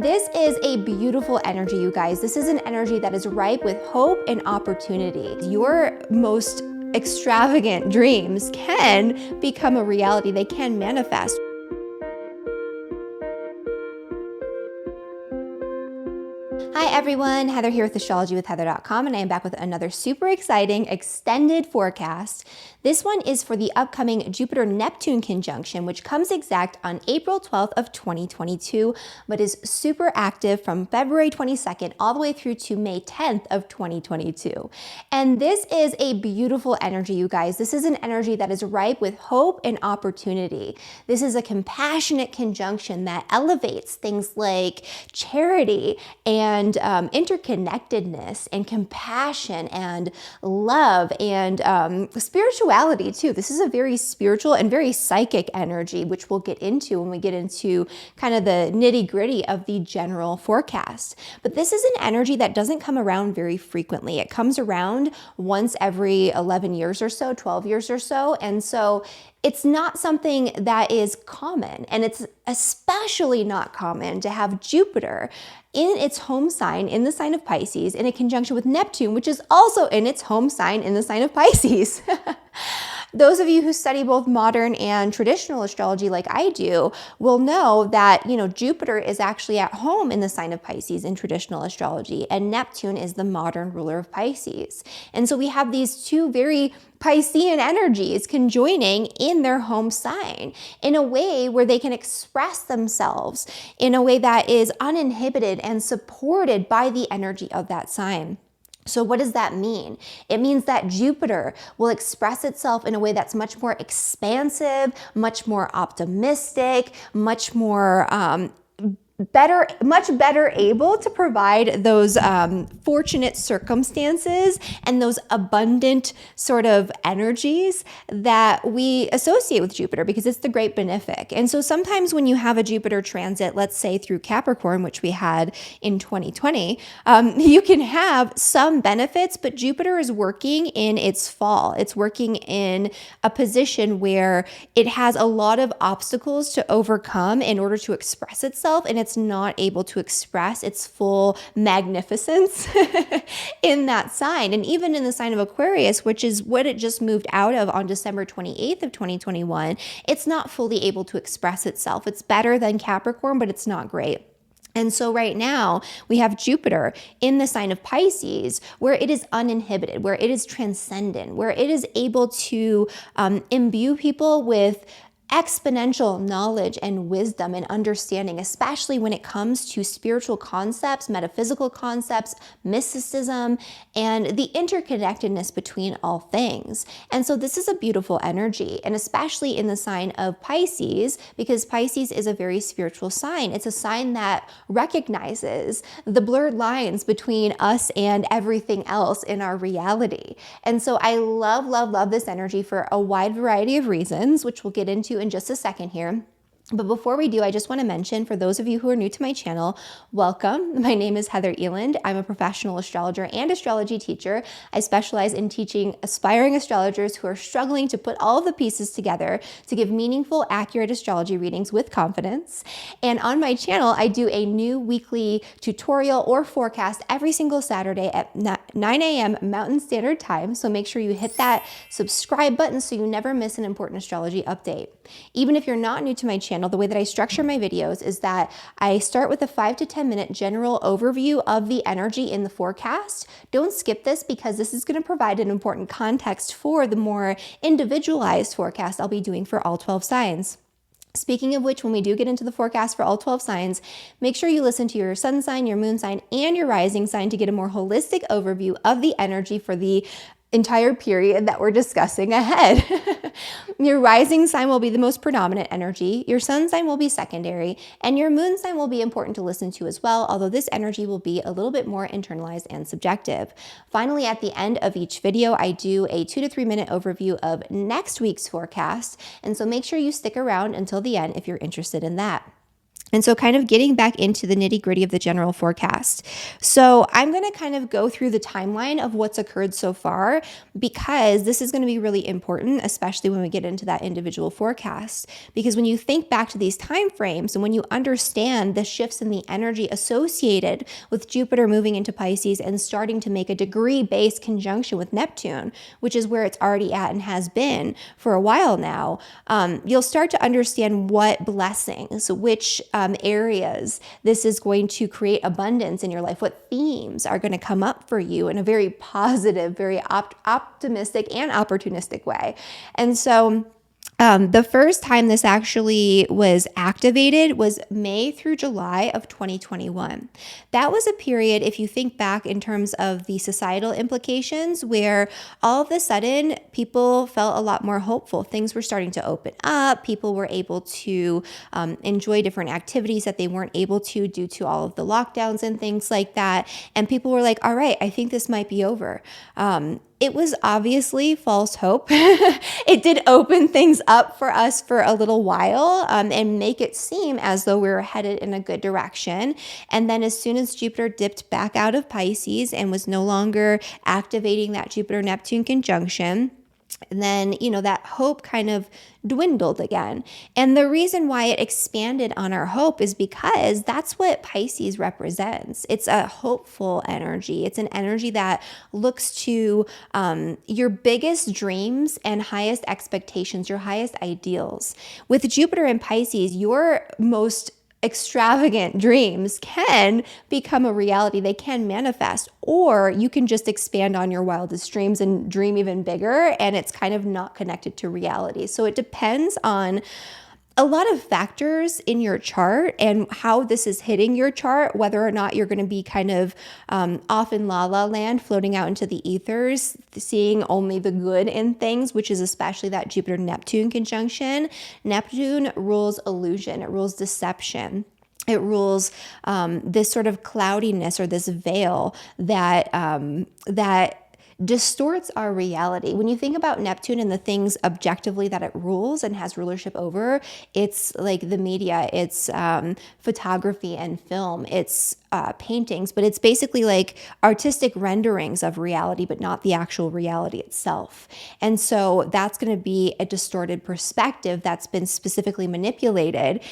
This is a beautiful energy, you guys. This is an energy that is ripe with hope and opportunity. Your most extravagant dreams can become a reality. They can manifest. Hi everyone, Heather here with astrologywithheather.com, and I am back with another super exciting extended forecast. This one is for the upcoming Jupiter-Neptune conjunction, which comes exact on April 12th of 2022, but is super active from February 22nd all the way through to May 10th of 2022. And this is a beautiful energy, you guys. This is an energy that is ripe with hope and opportunity. This is a compassionate conjunction that elevates things like charity and interconnectedness and compassion and love and spirituality too. This is a very spiritual and very psychic energy, which we'll get into when we get into kind of the nitty-gritty of the general forecast. But this is an energy that doesn't come around very frequently. It comes around once every 11 years or so, 12 years or so. And so it's not something that is common, and it's especially not common to have Jupiter in its home sign, in the sign of Pisces, in a conjunction with Neptune, which is also in its home sign, in the sign of Pisces. Those of you who study both modern and traditional astrology like I do will know that, Jupiter is actually at home in the sign of Pisces in traditional astrology, and Neptune is the modern ruler of Pisces. And so we have these two very Piscean energies conjoining in their home sign in a way where they can express themselves in a way that is uninhibited and supported by the energy of that sign. So what does that mean? It means that Jupiter will express itself in a way that's much more expansive, much more optimistic, much better able to provide those fortunate circumstances and those abundant sort of energies that we associate with Jupiter, because it's the great benefic. And so sometimes when you have a Jupiter transit, let's say through Capricorn, which we had in 2020, you can have some benefits, but Jupiter is working in its fall. It's working in a position where it has a lot of obstacles to overcome in order to express itself, and it's not able to express its full magnificence in that sign. And even in the sign of Aquarius, which is what it just moved out of on December 28th of 2021, it's not fully able to express itself. It's better than Capricorn, but it's not great. And so right now we have Jupiter in the sign of Pisces, where it is uninhibited, where it is transcendent, where it is able to imbue people with exponential knowledge and wisdom and understanding, especially when it comes to spiritual concepts, metaphysical concepts, mysticism, and the interconnectedness between all things. And so this is a beautiful energy, and especially in the sign of Pisces, because Pisces is a very spiritual sign. It's a sign that recognizes the blurred lines between us and everything else in our reality. And so I love, love, love this energy for a wide variety of reasons, which we'll get into in just a second here. But before we do, I just want to mention, for those of you who are new to my channel, welcome. My name is Heather Eland. I'm a professional astrologer and astrology teacher. I specialize in teaching aspiring astrologers who are struggling to put all of the pieces together to give meaningful, accurate astrology readings with confidence. And on my channel, I do a new weekly tutorial or forecast every single Saturday at 9 a.m. Mountain Standard Time. So make sure you hit that subscribe button so you never miss an important astrology update. Even if you're not new to my channel, the way that I structure my videos is that I start with a 5 to 10 minute general overview of the energy in the forecast. Don't skip this, because this is going to provide an important context for the more individualized forecast I'll be doing for all 12 signs. Speaking of which, when we do get into the forecast for all 12 signs, make sure you listen to your sun sign, your moon sign, and your rising sign to get a more holistic overview of the energy for the entire period that we're discussing ahead. Your rising sign will be the most predominant energy, your sun sign will be secondary, and your moon sign will be important to listen to as well, although this energy will be a little bit more internalized and subjective. Finally, at the end of each video, I do a 2 to 3 minute overview of next week's forecast, and so make sure you stick around until the end if you're interested in that. And so kind of getting back into the nitty gritty of the general forecast. So I'm going to kind of go through the timeline of what's occurred so far, because this is going to be really important, especially when we get into that individual forecast. Because when you think back to these time frames and when you understand the shifts in the energy associated with Jupiter moving into Pisces and starting to make a degree-based conjunction with Neptune, which is where it's already at and has been for a while now, you'll start to understand what blessings, which areas this is going to create abundance in your life, what themes are going to come up for you in a very positive, very optimistic and opportunistic way. And so the first time this actually was activated was May through July of 2021. That was a period, if you think back in terms of the societal implications, where all of a sudden people felt a lot more hopeful. Things were starting to open up. People were able to enjoy different activities that they weren't able to due to all of the lockdowns and things like that. And people were like, all right, I think this might be over. It was obviously false hope. It did open things up for us for a little while and make it seem as though we were headed in a good direction. And then as soon as Jupiter dipped back out of Pisces and was no longer activating that Jupiter-Neptune conjunction, and then, that hope kind of dwindled again. And the reason why it expanded on our hope is because that's what Pisces represents. It's a hopeful energy. It's an energy that looks to your biggest dreams and highest expectations, your highest ideals. With Jupiter in Pisces, your most extravagant dreams can become a reality. They can manifest, or you can just expand on your wildest dreams and dream even bigger, and it's kind of not connected to reality. So it depends on a lot of factors in your chart and how this is hitting your chart, whether or not you're going to be kind of off in la la land, floating out into the ethers, seeing only the good in things, which is especially that Jupiter-Neptune conjunction. Neptune rules illusion. It rules deception. It rules this sort of cloudiness or this veil that distorts our reality. When you think about Neptune and the things objectively that it rules and has rulership over, it's like the media, it's photography and film, it's paintings, but it's basically like artistic renderings of reality, but not the actual reality itself. And so that's going to be a distorted perspective that's been specifically manipulated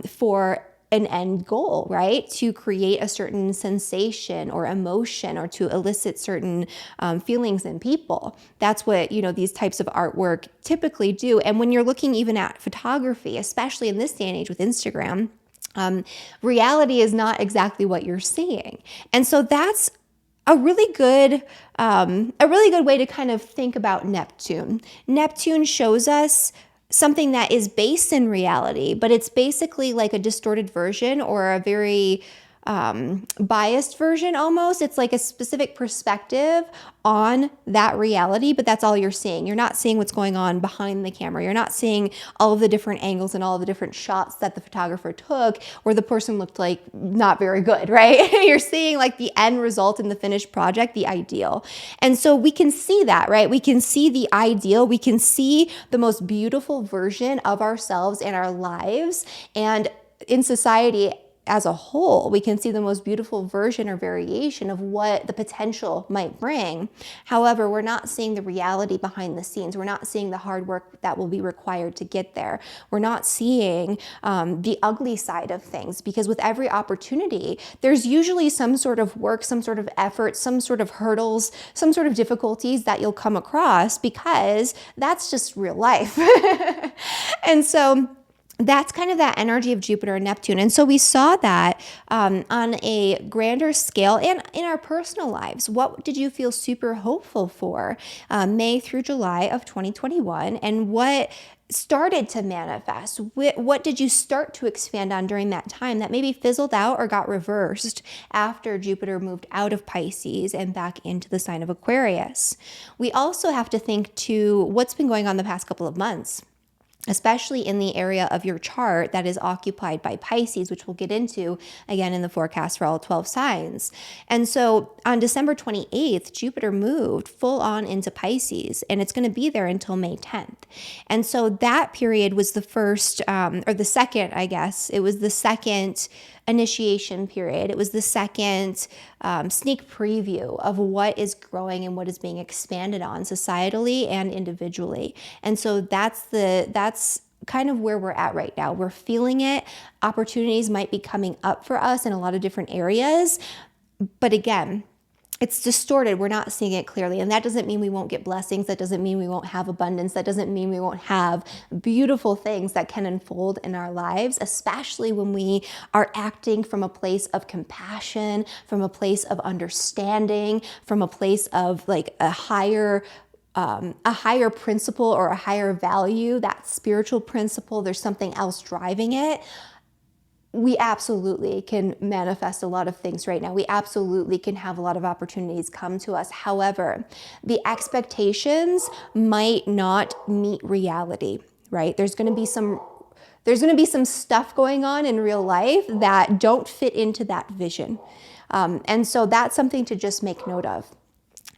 for an end goal, right? To create a certain sensation or emotion or to elicit certain feelings in people. That's what, these types of artwork typically do. And when you're looking even at photography, especially in this day and age with Instagram, reality is not exactly what you're seeing. And so that's a really good way to kind of think about Neptune. Neptune shows us something that is based in reality, but it's basically like a distorted version or a very biased version almost. It's like a specific perspective on that reality, but that's all you're seeing. You're not seeing what's going on behind the camera. You're not seeing all of the different angles and all of the different shots that the photographer took where the person looked like not very good, right? You're seeing like the end result in the finished project, the ideal. And so we can see that, right? We can see the ideal. We can see the most beautiful version of ourselves and our lives. And in society as a whole, we can see the most beautiful version or variation of what the potential might bring. However, we're not seeing the reality behind the scenes. We're not seeing the hard work that will be required to get there. We're not seeing the ugly side of things, because with every opportunity, there's usually some sort of work, some sort of effort, some sort of hurdles, some sort of difficulties that you'll come across, because that's just real life. And so that's kind of that energy of Jupiter and Neptune. And so we saw that on a grander scale and in our personal lives. What did you feel super hopeful for May through July of 2021? And what started to manifest? What did you start to expand on during that time that maybe fizzled out or got reversed after Jupiter moved out of Pisces and back into the sign of Aquarius? We also have to think to what's been going on the past couple of months. especially in the area of your chart that is occupied by Pisces, which we'll get into again in the forecast for all 12 signs. And so on December 28th, Jupiter moved full on into Pisces, and it's going to be there until May 10th. And so that period was the first, or the second, I guess, it was the second initiation period. It was the second sneak preview of what is growing and what is being expanded on societally and individually. And so that's kind of where we're at right now. We're feeling it. Opportunities might be coming up for us in a lot of different areas. But again, it's distorted. We're not seeing it clearly. And that doesn't mean we won't get blessings. That doesn't mean we won't have abundance. That doesn't mean we won't have beautiful things that can unfold in our lives, especially when we are acting from a place of compassion, from a place of understanding, from a place of like a higher principle or a higher value, that spiritual principle. There's something else driving it. We absolutely can manifest a lot of things right now. We absolutely can have a lot of opportunities come to us. However, the expectations might not meet reality, right? There's going to be some stuff going on in real life that don't fit into that vision. And so that's something to just make note of.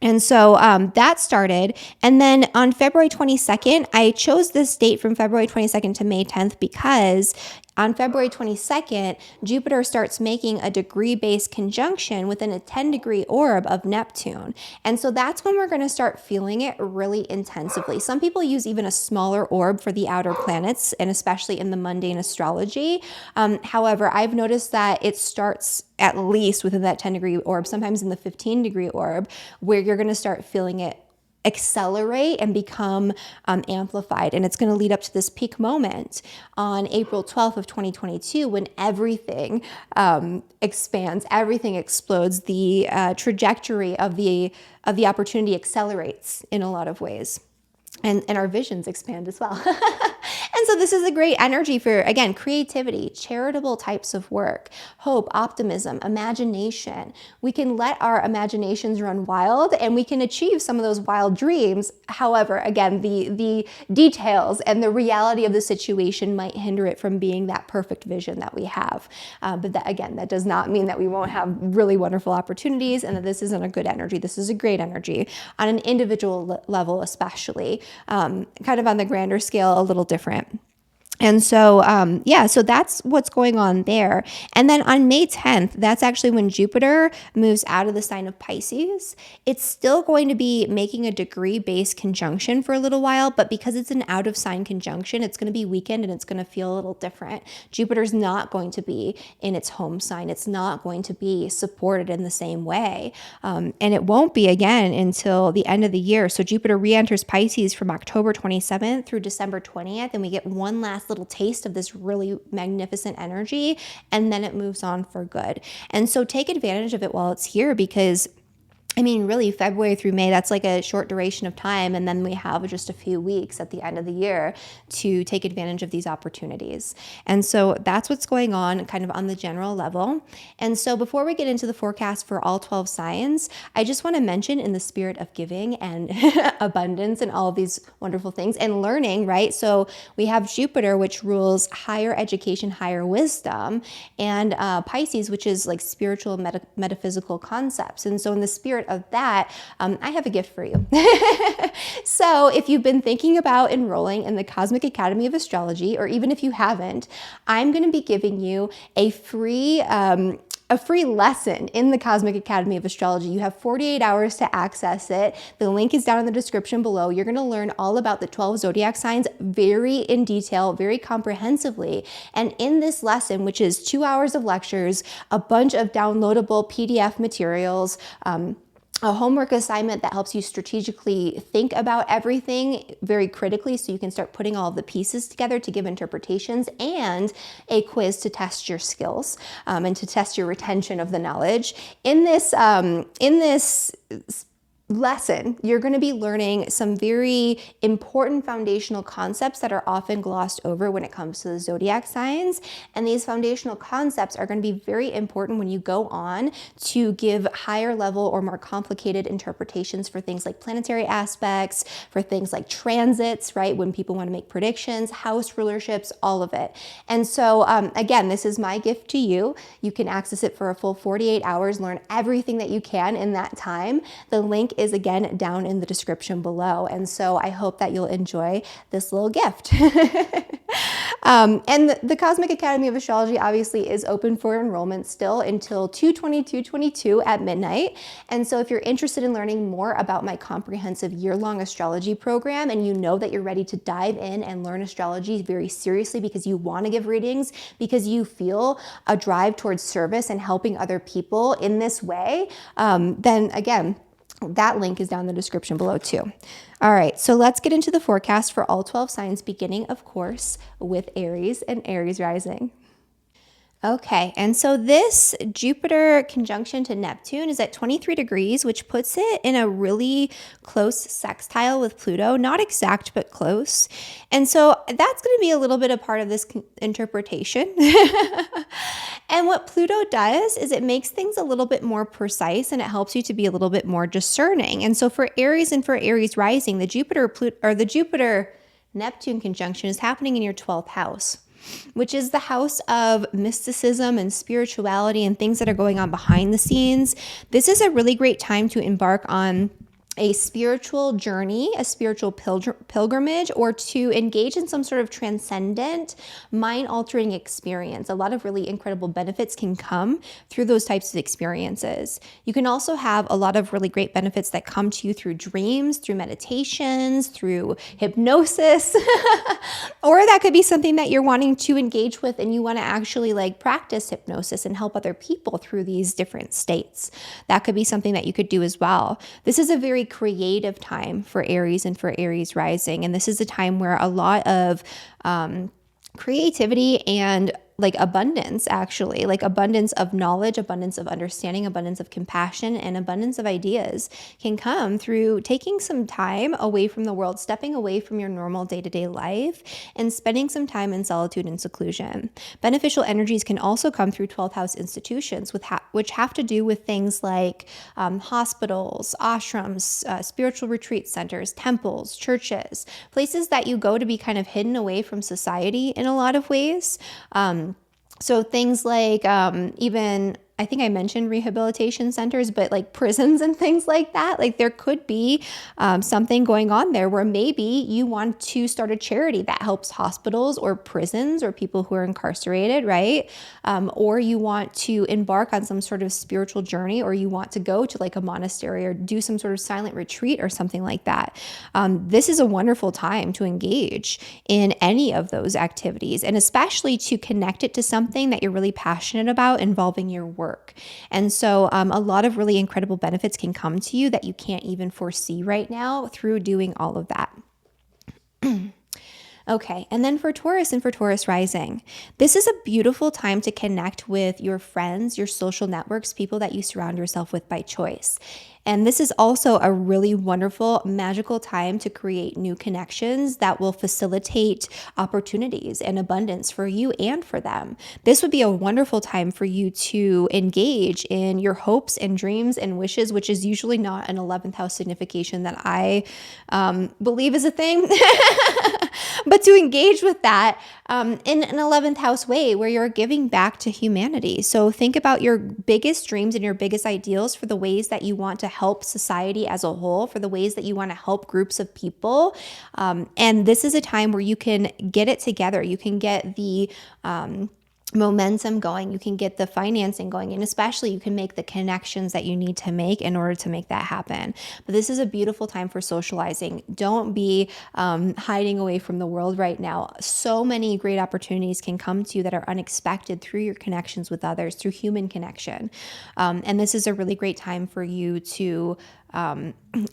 And so that started. And then on February 22nd, I chose this date from February 22nd to May 10th because on February 22nd, Jupiter starts making a degree-based conjunction within a 10-degree orb of Neptune. And so that's when we're going to start feeling it really intensively. Some people use even a smaller orb for the outer planets, and especially in the mundane astrology. However, I've noticed that it starts at least within that 10-degree orb, sometimes in the 15-degree orb, where you're going to start feeling it accelerate and become amplified. And it's going to lead up to this peak moment on April 12th of 2022 when everything expands, everything explodes. The trajectory of the opportunity accelerates in a lot of ways. And our visions expand as well. And so this is a great energy for, again, creativity, charitable types of work, hope, optimism, imagination. We can let our imaginations run wild and we can achieve some of those wild dreams. However, again, the details and the reality of the situation might hinder it from being that perfect vision that we have. But that, again, that does not mean that we won't have really wonderful opportunities and that this isn't a good energy. This is a great energy on an individual level, especially. Kind of on the grander scale, a little different. And so, so that's what's going on there. And then on May 10th, that's actually when Jupiter moves out of the sign of Pisces. It's still going to be making a degree-based conjunction for a little while, but because it's an out-of-sign conjunction, it's going to be weakened and it's going to feel a little different. Jupiter's not going to be in its home sign. It's not going to be supported in the same way. And it won't be again until the end of the year. So Jupiter re-enters Pisces from October 27th through December 20th, and we get one last little taste of this really magnificent energy, and then it moves on for good. And so take advantage of it while it's here because I mean, really, February through May, that's like a short duration of time. And then we have just a few weeks at the end of the year to take advantage of these opportunities. And so that's what's going on kind of on the general level. And so before we get into the forecast for all 12 signs, I just want to mention in the spirit of giving and abundance and all of these wonderful things and learning, right? So we have Jupiter, which rules higher education, higher wisdom, and Pisces, which is like spiritual, metaphysical concepts. And so in the spirit of that, I have a gift for you. So if you've been thinking about enrolling in the Cosmic Academy of Astrology, or even if you haven't, I'm going to be giving you a free lesson in the Cosmic Academy of Astrology. You have 48 hours to access it. The link is down in the description below. You're going to learn all about the 12 zodiac signs very in detail, very comprehensively. And in this lesson, which is 2 hours of lectures, a bunch of downloadable PDF materials, a homework assignment that helps you strategically think about everything very critically so you can start putting all of the pieces together to give interpretations, and a quiz to test your skills and to test your retention of the knowledge. In this lesson, you're going to be learning some very important foundational concepts that are often glossed over when it comes to the zodiac signs. And these foundational concepts are going to be very important when you go on to give higher level or more complicated interpretations for things like planetary aspects, for things like transits, right? When people want to make predictions, house rulerships, all of it. And so again, this is my gift to you. You can access it for a full 48 hours, learn everything that you can in that time. The link is again down in the description below. And so I hope that you'll enjoy this little gift. And the Cosmic Academy of Astrology obviously is open for enrollment still until 2/22/22 at midnight. And so if you're interested in learning more about my comprehensive year-long astrology program, and you know that you're ready to dive in and learn astrology very seriously because you want to give readings, because you feel a drive towards service and helping other people in this way, then again, that link is down in the description below too. All right, so let's get into the forecast for all 12 signs, beginning, of course, with Aries and Aries rising. Okay, and so this Jupiter conjunction to Neptune is at 23 degrees, which puts it in a really close sextile with Pluto. Not exact, but close. And so that's going to be a little bit a part of this interpretation. And what Pluto does is it makes things a little bit more precise, and it helps you to be a little bit more discerning. And so for Aries and for Aries rising, the Jupiter Neptune conjunction is happening in your 12th house, which is the house of mysticism and spirituality and things that are going on behind the scenes. This is a really great time to embark on a spiritual journey, a spiritual pilgrimage, or to engage in some sort of transcendent, mind-altering experience. A lot of really incredible benefits can come through those types of experiences. You can also have a lot of really great benefits that come to you through dreams, through meditations, through hypnosis, or that could be something that you're wanting to engage with and you want to actually like practice hypnosis and help other people through these different states. That could be something that you could do as well. This is a very creative time for Aries and for Aries rising. And this is a time where a lot of creativity and like abundance, actually, like abundance of knowledge, abundance of understanding, abundance of compassion, and abundance of ideas can come through taking some time away from the world, stepping away from your normal day-to-day life and spending some time in solitude and seclusion. Beneficial energies can also come through 12th house institutions which have to do with things like hospitals, ashrams, spiritual retreat centers, temples, churches, places that you go to be kind of hidden away from society in a lot of ways. So things like even, I think I mentioned rehabilitation centers, but like prisons and things like that, like there could be something going on there where maybe you want to start a charity that helps hospitals or prisons or people who are incarcerated, right? Or you want to embark on some sort of spiritual journey, or you want to go to like a monastery or do some sort of silent retreat or something like that. This is a wonderful time to engage in any of those activities, and especially to connect it to something that you're really passionate about involving your work. And so a lot of really incredible benefits can come to you that you can't even foresee right now through doing all of that. Okay, and then for Taurus and for Taurus rising, this is a beautiful time to connect with your friends, your social networks, people that you surround yourself with by choice. And this is also a really wonderful, magical time to create new connections that will facilitate opportunities and abundance for you and for them. This would be a wonderful time for you to engage in your hopes and dreams and wishes, which is usually not an 11th house signification that I believe is a thing. But to engage with that in an 11th house way where you're giving back to humanity. So think about your biggest dreams and your biggest ideals for the ways that you want to help society as a whole, for the ways that you want to help groups of people. And this is a time where you can get it together. You can get the momentum going, you can get the financing going, and especially you can make the connections that you need to make in order to make that happen. But this is a beautiful time for socializing. Don't be hiding away from the world right now. So many great opportunities can come to you that are unexpected through your connections with others, through human connection. And this is a really great time for you to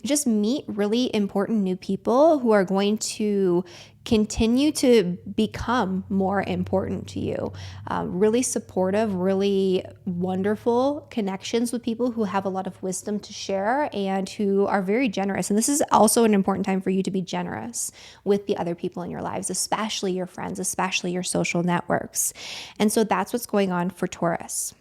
just meet really important new people who are going to continue to become more important to you. Really supportive, really wonderful connections with people who have a lot of wisdom to share and who are very generous. And this is also an important time for you to be generous with the other people in your lives, especially your friends, especially your social networks. And so that's what's going on for Taurus.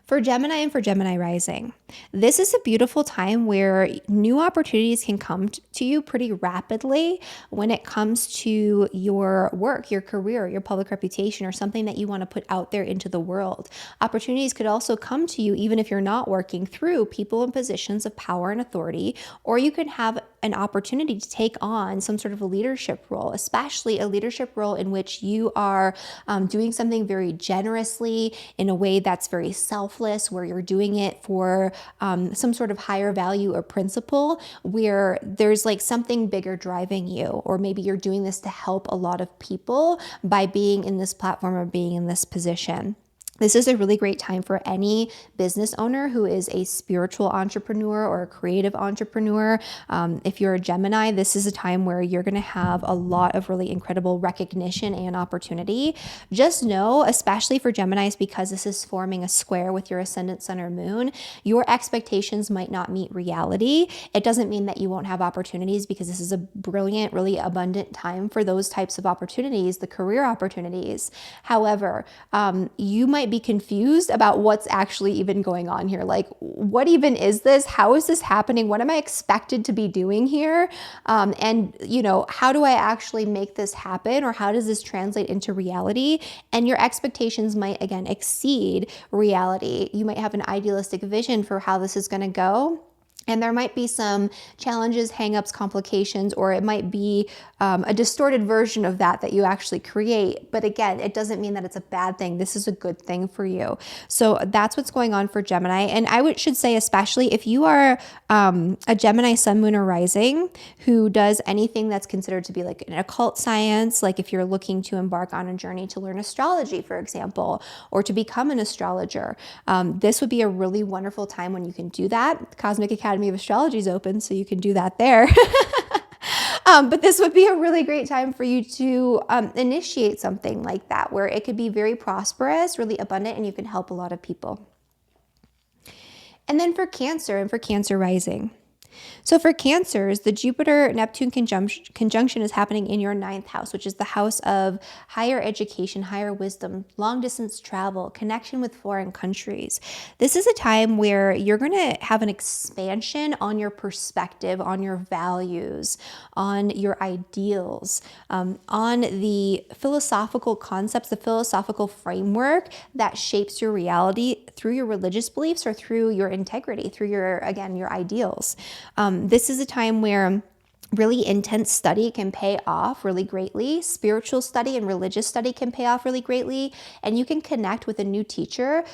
For Gemini and for Gemini rising, this is a beautiful time where new opportunities can come to you pretty rapidly when it comes to your work, your career, your public reputation, or something that you want to put out there into the world. Opportunities could also come to you even if you're not working, through people in positions of power and authority, or you could have an opportunity to take on some sort of a leadership role, especially a leadership role in which you are doing something very generously in a way that's very selfless, where you're doing it for some sort of higher value or principle, where there's like something bigger driving you, or maybe you're doing this to help a lot of people by being in this platform or being in this position. This is a really great time for any business owner who is a spiritual entrepreneur or a creative entrepreneur. If you're a Gemini, this is a time where you're going to have a lot of really incredible recognition and opportunity. Just know, especially for Geminis, because this is forming a square with your ascendant, sun, or moon, your expectations might not meet reality. It doesn't mean that you won't have opportunities, because this is a brilliant, really abundant time for those types of opportunities, the career opportunities. However, you might be confused about what's actually even going on here. Like, what even is this? How is this happening? What am I expected to be doing here? And how do I actually make this happen? Or how does this translate into reality? And your expectations might, again, exceed reality. You might have an idealistic vision for how this is going to go. And there might be some challenges, hangups, complications, or it might be a distorted version of that you actually create. But again, it doesn't mean that it's a bad thing. This is a good thing for you. So that's what's going on for Gemini. And I should say, especially if you are a Gemini sun, moon, or rising who does anything that's considered to be like an occult science, like if you're looking to embark on a journey to learn astrology, for example, or to become an astrologer, this would be a really wonderful time when you can do that. The Cosmic Academy of Astrology is open, so you can do that there. But this would be a really great time for you to initiate something like that, where it could be very prosperous, really abundant, and you can help a lot of people. And then for Cancer and for Cancer rising. So for Cancers, the Jupiter-Neptune conjunction is happening in your 9th house, which is the house of higher education, higher wisdom, long-distance travel, connection with foreign countries. This is a time where you're going to have an expansion on your perspective, on your values, on your ideals, on the philosophical concepts, the philosophical framework that shapes your reality through your religious beliefs or through your integrity, through your ideals. This is a time where really intense study can pay off really greatly. Spiritual study and religious study can pay off really greatly. And you can connect with a new teacher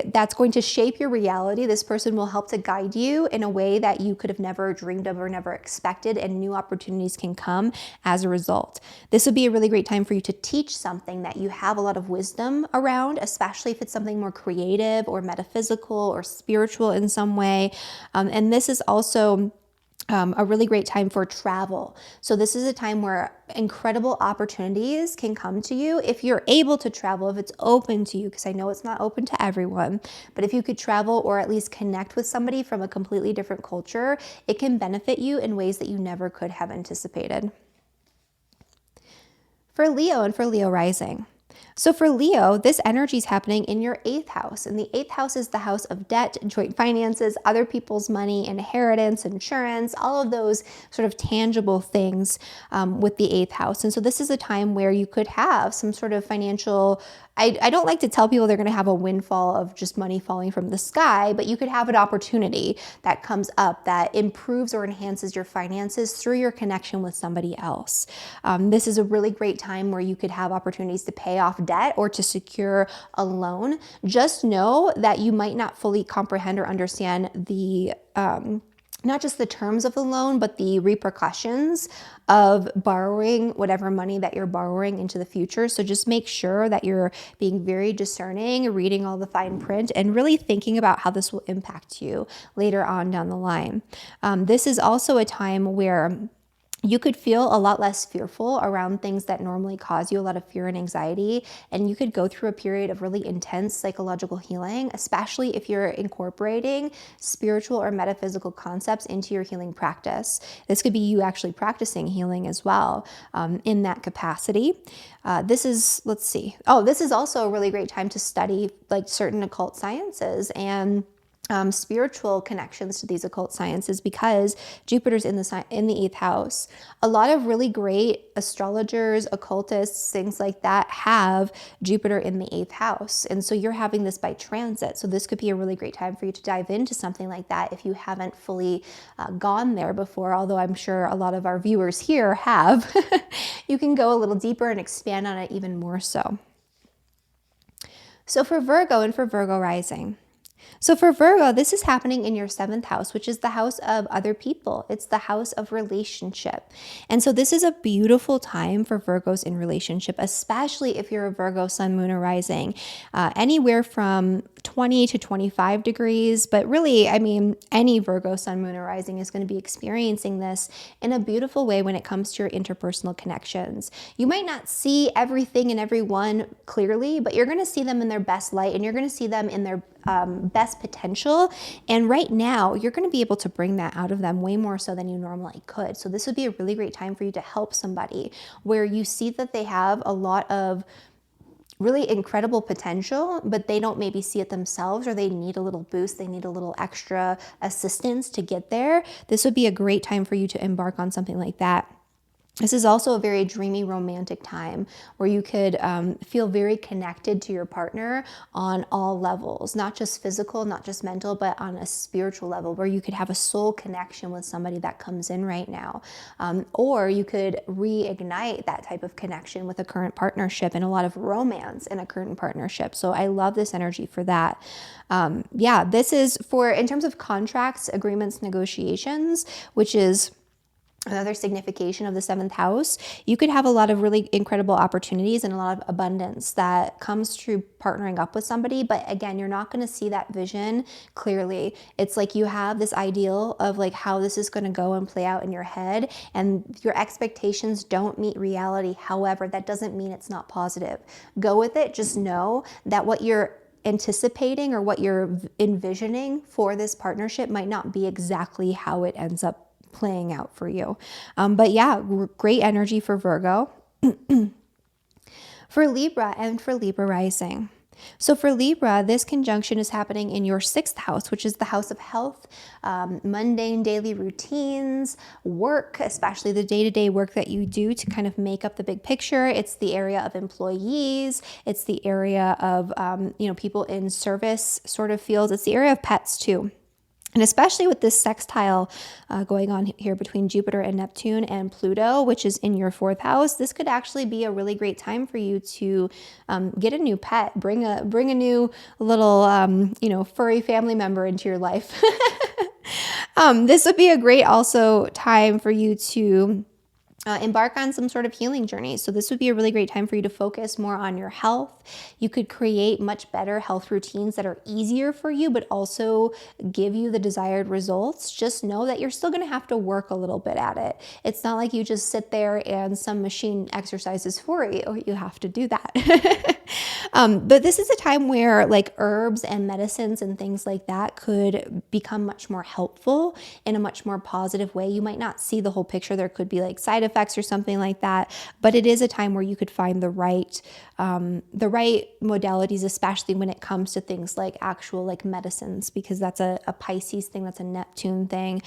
that's going to shape your reality. This person will help to guide you in a way that you could have never dreamed of or never expected, and new opportunities can come as a result. This would be a really great time for you to teach something that you have a lot of wisdom around, especially if it's something more creative or metaphysical or spiritual in some way. And this is also a really great time for travel. So this is a time where incredible opportunities can come to you if you're able to travel, if it's open to you, because I know it's not open to everyone. But if you could travel or at least connect with somebody from a completely different culture, it can benefit you in ways that you never could have anticipated. For Leo and for Leo rising. So for Leo, this energy is happening in your 8th house. And the 8th house is the house of debt, joint finances, other people's money, inheritance, insurance, all of those sort of tangible things with the 8th house. And so this is a time where you could have some sort of financial, I don't like to tell people they're going to have a windfall of just money falling from the sky, but you could have an opportunity that comes up that improves or enhances your finances through your connection with somebody else. This is a really great time where you could have opportunities to pay off debt or to secure a loan. Just know that you might not fully comprehend or understand the not just the terms of the loan, but the repercussions of borrowing whatever money that you're borrowing into the future. So just make sure that you're being very discerning, reading all the fine print, and really thinking about how this will impact you later on down the line. This is also a time where you could feel a lot less fearful around things that normally cause you a lot of fear and anxiety. And you could go through a period of really intense psychological healing, especially if you're incorporating spiritual or metaphysical concepts into your healing practice. This could be you actually practicing healing as well in that capacity. This is, let's see. Oh, this is also a really great time to study like certain occult sciences and spiritual connections to these occult sciences, because Jupiter's in the eighth house. A lot of really great astrologers, occultists, things like that have Jupiter in the eighth house. And so you're having this by transit. So this could be a really great time for you to dive into something like that if you haven't fully gone there before, although I'm sure a lot of our viewers here have. You can go a little deeper and expand on it even more so. So for Virgo and for Virgo rising. So for Virgo, this is happening in your seventh house, which is the house of other people. It's the house of relationship. And so this is a beautiful time for Virgos in relationship, especially if you're a Virgo sun, moon, or rising, anywhere from 20 to 25 degrees. But really, I mean, any Virgo sun, moon, or rising is going to be experiencing this in a beautiful way when it comes to your interpersonal connections. You might not see everything and everyone clearly, but you're going to see them in their best light, and you're going to see them in their best potential. And right now, you're going to be able to bring that out of them way more so than you normally could. So this would be a really great time for you to help somebody where you see that they have a lot of really incredible potential, but they don't maybe see it themselves, or they need a little boost. They need a little extra assistance to get there. This would be a great time for you to embark on something like that. This is also a very dreamy, romantic time where you could feel very connected to your partner on all levels, not just physical, not just mental, but on a spiritual level, where you could have a soul connection with somebody that comes in right now. Or you could reignite that type of connection with a current partnership, and a lot of romance in a current partnership. So I love this energy for that. Yeah, this is for, in terms of contracts, agreements, negotiations, which is another signification of the seventh house. You could have a lot of really incredible opportunities and a lot of abundance that comes through partnering up with somebody. But again, you're not going to see that vision clearly. It's like you have this ideal of like how this is going to go and play out in your head, and your expectations don't meet reality. However, that doesn't mean it's not positive. Go with it. Just know that what you're anticipating or what you're envisioning for this partnership might not be exactly how it ends up playing out for you. But yeah, great energy for Virgo. For Libra and for Libra rising. So for Libra, this conjunction is happening in your sixth house, which is the house of health, mundane daily routines, work, especially the day-to-day work that you do to kind of make up the big picture. It's the area of employees. It's the area of, people in service sort of fields. It's the area of pets too. And especially with this sextile going on here between Jupiter and Neptune and Pluto, which is in your fourth house, this could actually be a really great time for you to get a new pet, bring a new little, furry family member into your life. This would be a great also time for you to embark on some sort of healing journey. So this would be a really great time for you to focus more on your health. You could create much better health routines that are easier for you, but also give you the desired results. Just know that you're still going to have to work a little bit at it. It's not like you just sit there and some machine exercises for you. You have to do that. But this is a time where like herbs and medicines and things like that could become much more helpful in a much more positive way. You might not see the whole picture. There could be like side effects or something like that, but it is a time where you could find the right modalities, especially when it comes to things like actual like medicines, because that's a Pisces thing, that's a Neptune thing.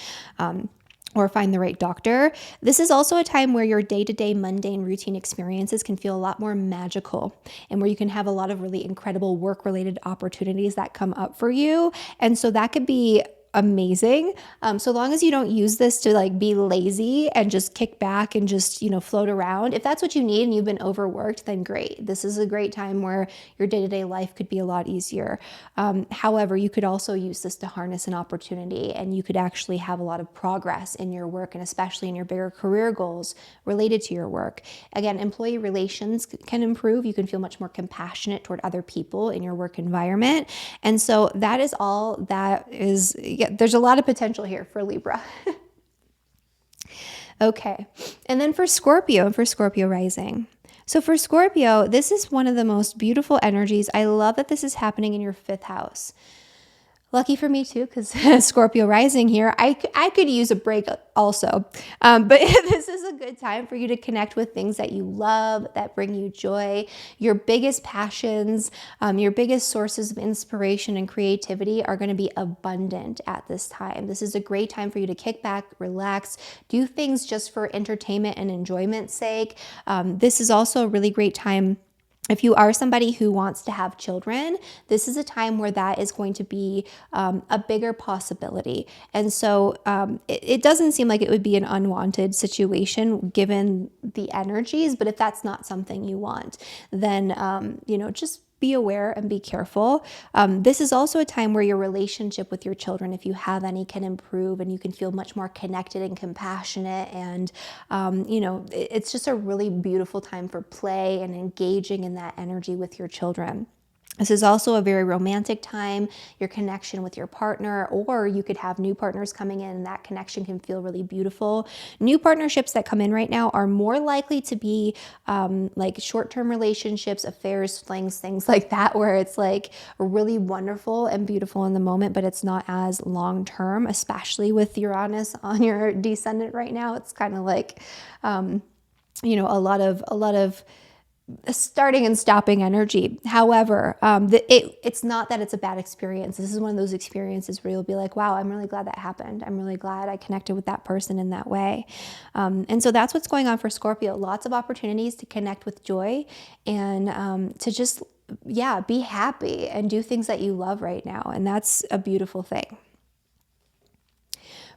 Or find the right doctor. This is also a time where your day-to-day mundane routine experiences can feel a lot more magical, and where you can have a lot of really incredible work-related opportunities that come up for you. And so that could be amazing. So long as you don't use this to like be lazy and just kick back and just, float around. If that's what you need and you've been overworked, then great. This is a great time where your day-to-day life could be a lot easier. However, you could also use this to harness an opportunity, and you could actually have a lot of progress in your work, and especially in your bigger career goals related to your work. Again, employee relations can improve. You can feel much more compassionate toward other people in your work environment. And so that is all that is, there's a lot of potential here for Libra. Okay. And then for Scorpio and for Scorpio rising. So for Scorpio, this is one of the most beautiful energies. I love that this is happening in your fifth house. Lucky for me too, because Scorpio rising here, I could use a break also. But this is a good time for you to connect with things that you love, that bring you joy, your biggest passions, your biggest sources of inspiration and creativity are going to be abundant at this time. This is a great time for you to kick back, relax, do things just for entertainment and enjoyment's sake. This is also a really great time. If you are somebody who wants to have children, this is a time where that is going to be a bigger possibility. And so it doesn't seem like it would be an unwanted situation given the energies, but if that's not something you want, then, just be aware and be careful. This is also a time where your relationship with your children, if you have any, can improve and you can feel much more connected and compassionate. And, it's just a really beautiful time for play and engaging in that energy with your children. This is also a very romantic time, your connection with your partner, or you could have new partners coming in and that connection can feel really beautiful. New partnerships that come in right now are more likely to be like short-term relationships, affairs, flings, things like that, where it's like really wonderful and beautiful in the moment, but it's not as long-term, especially with Uranus on your descendant right now. It's kind of like, a lot of starting and stopping energy. However, it's not that it's a bad experience. This is one of those experiences where you'll be like, wow, I'm really glad that happened. I'm really glad I connected with that person in that way. And so that's what's going on for Scorpio. Lots of opportunities to connect with joy and to just, be happy and do things that you love right now. And that's a beautiful thing.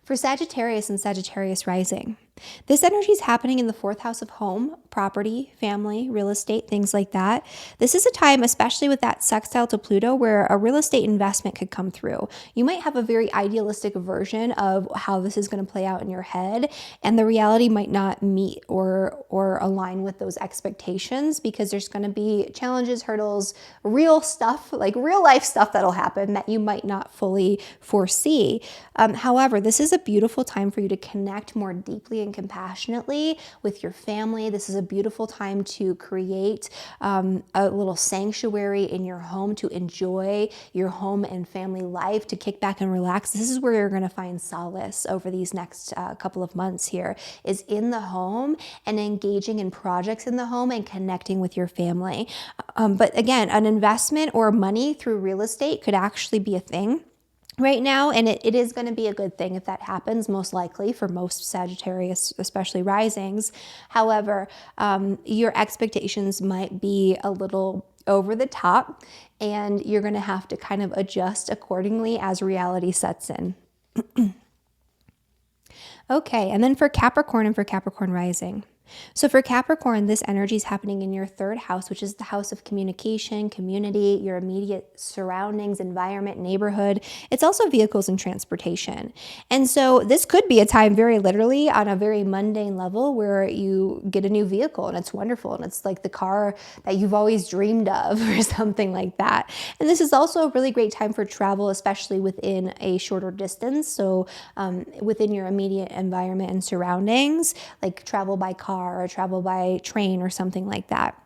For Sagittarius and Sagittarius rising, this energy is happening in the fourth house of home, property, family, real estate, things like that. This is a time, especially with that sextile to Pluto, where a real estate investment could come through. You might have a very idealistic version of how this is going to play out in your head, and the reality might not meet or align with those expectations because there's going to be challenges, hurdles, real stuff, like real life stuff that'll happen that you might not fully foresee. However, this is a beautiful time for you to connect more deeply and compassionately with your family. This is a beautiful time to create a little sanctuary in your home, to enjoy your home and family life, to kick back and relax. This is where you're going to find solace over these next couple of months here, is in the home and engaging in projects in the home and connecting with your family. But again, an investment or money through real estate could actually be a thing right now, and it is going to be a good thing if that happens, most likely for most Sagittarius, especially risings. However, your expectations might be a little over the top, and you're going to have to kind of adjust accordingly as reality sets in. Okay, and then for Capricorn and for Capricorn rising. So for Capricorn, this energy is happening in your third house, which is the house of communication, community, your immediate surroundings, environment, neighborhood. It's also vehicles and transportation. And so this could be a time, very literally, on a very mundane level, where you get a new vehicle and it's wonderful and it's like the car that you've always dreamed of or something like that. And this is also a really great time for travel, especially within a shorter distance. So within your immediate environment and surroundings, like travel by car or travel by train or something like that.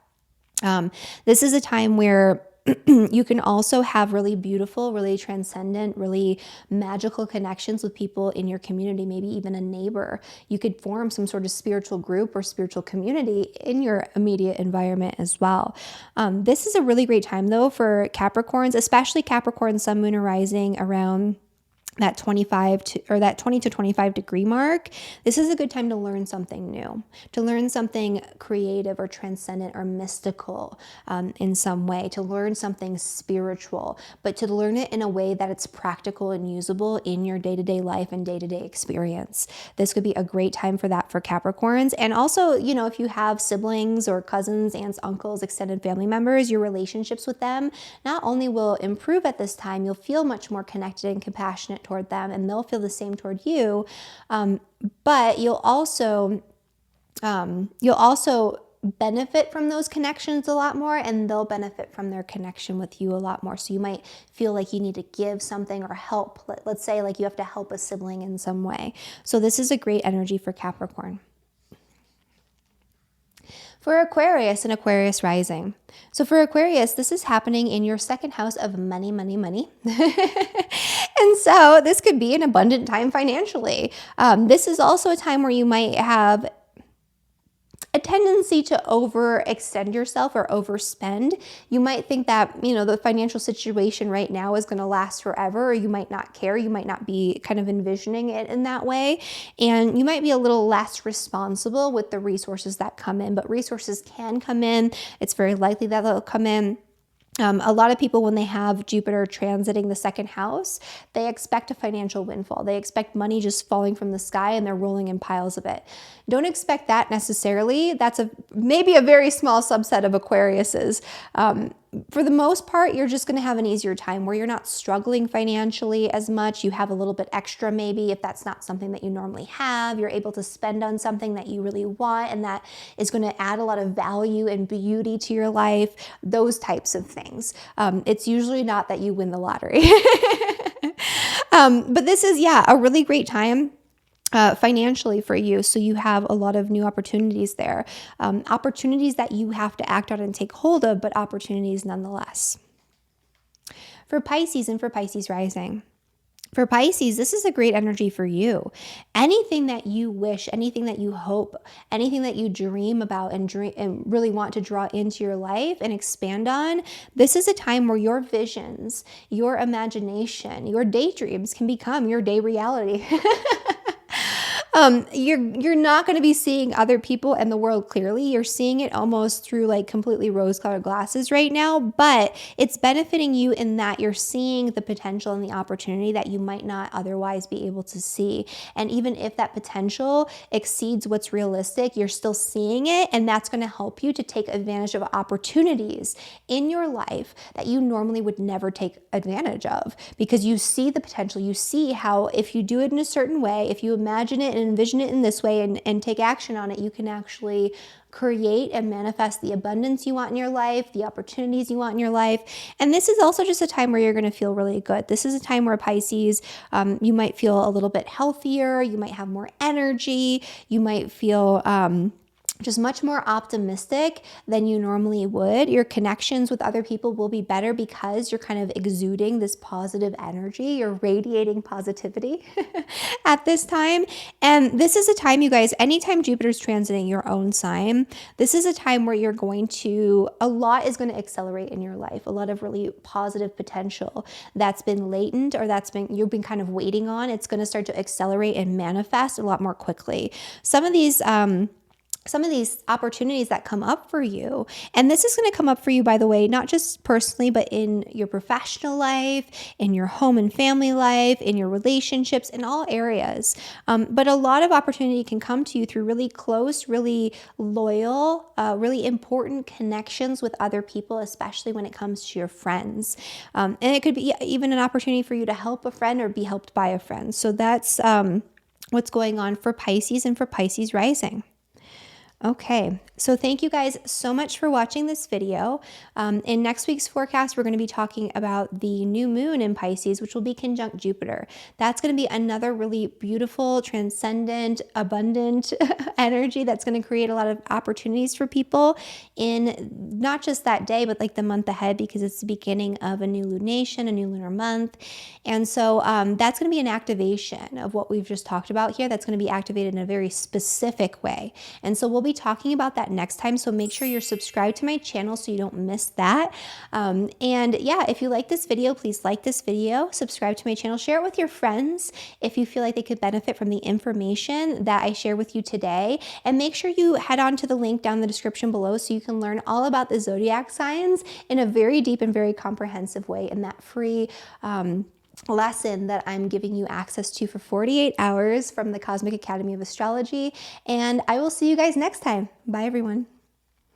This is a time where you can also have really beautiful, really transcendent, really magical connections with people in your community, maybe even a neighbor. You could form some sort of spiritual group or spiritual community in your immediate environment as well. This is a really great time though for Capricorns, especially Capricorn, Sun, Moon, or Rising around that 20 to 25 degree mark. This is a good time to learn something new, to learn something creative or transcendent or mystical in some way, to learn something spiritual, but to learn it in a way that it's practical and usable in your day-to-day life and day-to-day experience. This could be a great time for that for Capricorns. And also, if you have siblings or cousins, aunts, uncles, extended family members, your relationships with them not only will improve at this time, you'll feel much more connected and compassionate toward them, and they'll feel the same toward you. But you'll also benefit from those connections a lot more, and they'll benefit from their connection with you a lot more. So you might feel like you need to give something or help. Let's say like you have to help a sibling in some way. So this is a great energy for Capricorn. For Aquarius and Aquarius rising. So for Aquarius, this is happening in your second house of money, money, money. And so this could be an abundant time financially. This is also a time where you might have a tendency to overextend yourself or overspend. You might think that, the financial situation right now is going to last forever, or you might not care. You might not be kind of envisioning it in that way. And you might be a little less responsible with the resources that come in, but resources can come in. It's very likely that they'll come in. A lot of people, when they have Jupiter transiting the second house, they expect a financial windfall. They expect money just falling from the sky and they're rolling in piles of it. Don't expect that necessarily. That's maybe a very small subset of Aquariuses. For the most part, you're just going to have an easier time where you're not struggling financially as much. You have a little bit extra maybe if that's not something that you normally have. You're able to spend on something that you really want and that is going to add a lot of value and beauty to your life, those types of things. It's usually not that you win the lottery. But this is, a really great time financially for you. So you have a lot of new opportunities there, opportunities that you have to act on and take hold of, but opportunities nonetheless. For Pisces and for Pisces rising. For Pisces, this is a great energy for you. Anything that you wish, anything that you hope, anything that you dream about and really want to draw into your life and expand on, this is a time where your visions, your imagination, your daydreams can become your day reality. You're not going to be seeing other people and the world clearly. You're seeing it almost through like completely rose-colored glasses right now, but it's benefiting you in that you're seeing the potential and the opportunity that you might not otherwise be able to see. And even if that potential exceeds what's realistic, you're still seeing it, and that's going to help you to take advantage of opportunities in your life that you normally would never take advantage of, because you see the potential. You see how if you do it in a certain way, if you imagine it and envision it in this way and take action on it, you can actually create and manifest the abundance you want in your life, the opportunities you want in your life. And this is also just a time where you're going to feel really good. This is a time where Pisces, you might feel a little bit healthier. You might have more energy. You might feel just much more optimistic than you normally would. Your connections with other people will be better because you're kind of exuding this positive energy. You're radiating positivity at this time. And this is a time, you guys, anytime Jupiter's transiting your own sign, this is a time where a lot is going to accelerate in your life. A lot of really positive potential that's been latent or you've been kind of waiting on. It's going to start to accelerate and manifest a lot more quickly. Some of these opportunities that come up for you. And this is going to come up for you, by the way, not just personally, but in your professional life, in your home and family life, in your relationships, in all areas. But a lot of opportunity can come to you through really close, really loyal, really important connections with other people, especially when it comes to your friends. And it could be even an opportunity for you to help a friend or be helped by a friend. So that's what's going on for Pisces and for Pisces rising. Okay, so thank you guys so much for watching this video. In next week's forecast, we're going to be talking about the new moon in Pisces, which will be conjunct Jupiter. That's going to be another really beautiful, transcendent, abundant energy that's going to create a lot of opportunities for people in not just that day, but like the month ahead, because it's the beginning of a new lunation, a new lunar month. And so that's going to be an activation of what we've just talked about here. That's going to be activated in a very specific way. And so we'll be talking about that next time. So make sure you're subscribed to my channel so you don't miss that. And yeah, if you like this video, please like this video, subscribe to my channel, share it with your friends if you feel like they could benefit from the information that I share with you today. And make sure you head on to the link down in the description below so you can learn all about the Zodiac signs in a very deep and very comprehensive way in that free lesson that I'm giving you access to for 48 hours from the Cosmic Academy of Astrology. And I will see you guys next time. Bye, everyone.